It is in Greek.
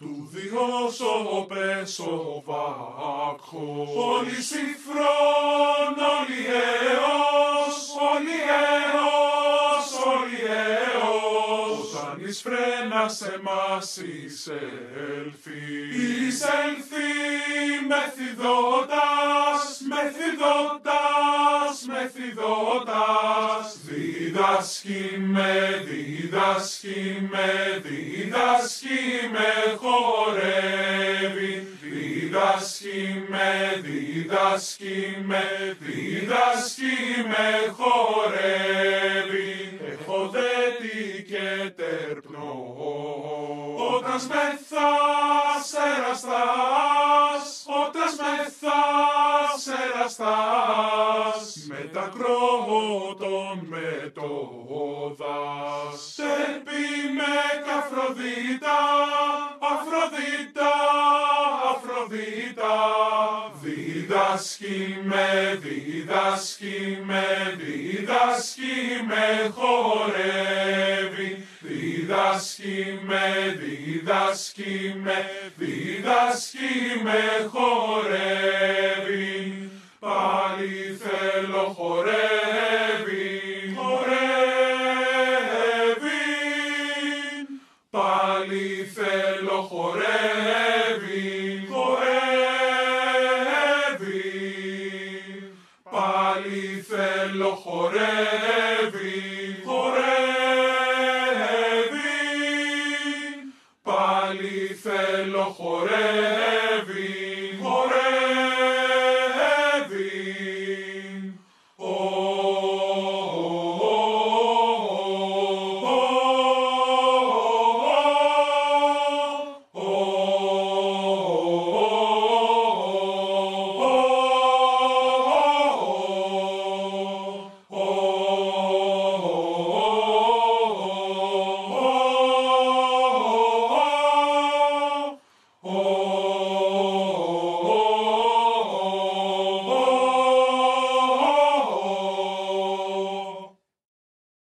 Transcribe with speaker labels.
Speaker 1: Του Διός ο πέσο βάκχος, όλοι συμφρόν, όλοι έως, όλοι έως, όλοι έως. Όταν εις φρένας εμάς εισέλθει, εισέλθει μεθυδότας, μεθυδότας, μεθυδότας. Διδάσκει με, διδάσκει με, διδάσκει με χορεύει. Διδάσκει με, διδάσκει με, διδάσκει με χορεύει. Έχω δέτη και τερπνό, όταν μεθάς εραστάς, όταν μεθάς εραστάς, με τα κρότων με το δας. Τερπή με κ'Αφροδίτα, Αφροδίτα, Αφροδίτα. Διδάσκει με, διδάσκει με, διδάσκει με χορεύει. Διδάσκει με, διδάσκει με, διδάσκει με χορεύει. Πάλι θέλω χορεύει, χορεύει. Πάλι θέλω χορεύει, χορεύει. Πάλι θέλω χορεύει, χορεύει. Πάλι θέλω χορεύει.